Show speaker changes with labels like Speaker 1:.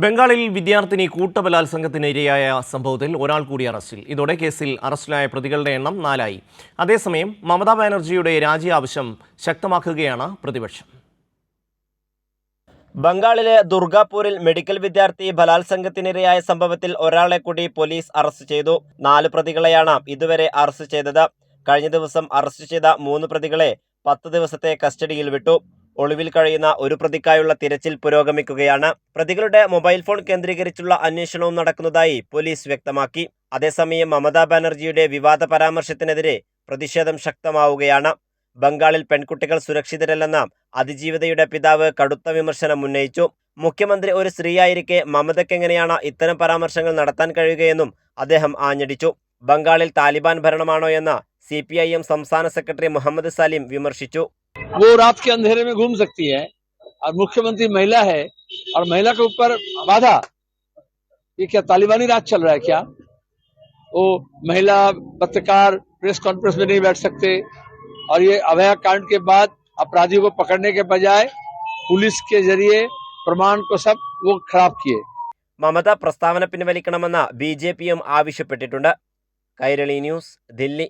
Speaker 1: ബംഗാളിൽ വിദ്യാർത്ഥിനി കൂട്ടബലാത്സംഗത്തിന് ഇരയായ സംഭവത്തിൽ ഒരാൾ കൂടി അറസ്റ്റിൽ. ഇതോടെ കേസിൽ അറസ്റ്റിലായ പ്രതികളുടെ എണ്ണം 4 അതേസമയം മമതാ ബാനർജിയുടെ രാജി ആവശ്യം ശക്തമാക്കുകയാണ് പ്രതിപക്ഷം.
Speaker 2: ബംഗാളിലെ ദുർഗാപൂരിൽ മെഡിക്കൽ വിദ്യാർത്ഥി ബലാത്സംഗത്തിനിരയായ സംഭവത്തിൽ ഒരാളെ കൂടി പോലീസ് അറസ്റ്റ് ചെയ്തു. 4 പ്രതികളെയാണ് ഇതുവരെ അറസ്റ്റ് ചെയ്തത്. കഴിഞ്ഞ ദിവസം അറസ്റ്റ് ചെയ്ത 3 പ്രതികളെ 10 ദിവസത്തെ കസ്റ്റഡിയിൽ വിട്ടു. ഒളിവിൽ കഴിയുന്ന ഒരു പ്രതിക്കായുള്ള തിരച്ചിൽ പുരോഗമിക്കുകയാണ്. പ്രതികളുടെ മൊബൈൽ ഫോൺ കേന്ദ്രീകരിച്ചുള്ള അന്വേഷണവും നടക്കുന്നതായി പോലീസ് വ്യക്തമാക്കി. അതേസമയം മമതാ ബാനർജിയുടെ വിവാദ പരാമർശത്തിനെതിരെ പ്രതിഷേധം ശക്തമാവുകയാണ്. ബംഗാളിൽ പെൺകുട്ടികൾ സുരക്ഷിതരല്ലെന്ന അതിജീവിതയുടെ പിതാവ് കടുത്ത വിമർശനം ഉന്നയിച്ചു. മുഖ്യമന്ത്രി ഒരു സ്ത്രീയായിരിക്കെ മമതയ്ക്കെങ്ങനെയാണ് ഇത്തരം പരാമർശങ്ങൾ നടത്താൻ കഴിയുകയെന്നും അദ്ദേഹം ആഞ്ഞടിച്ചു. ബംഗാളിൽ താലിബാൻ ഭരണമാണോ എന്ന് CPIM സംസ്ഥാന സെക്രട്ടറി മുഹമ്മദ് സലീം വിമർശിച്ചു.
Speaker 3: वो रात के अंधेरे में घूम सकती है और मुख्यमंत्री महिला है और महिला के ऊपर बाधा, ये क्या तालिबानी राज चल रहा है क्या? वो महिला पत्रकार प्रेस कॉन्फ्रेंस में नहीं बैठ सकते और ये अभया कांड के बाद अपराधियों को पकड़ने के बजाय पुलिस के जरिए प्रमाण को सब वो खराब किए.
Speaker 2: മമത പ്രസ്താവന പിൻവലിക്കണമെന്ന് BJPയും ആവശ്യപ്പെട്ടിട്ടുണ്ട്. കൈരളി ന്യൂസ്, ദില്ലി.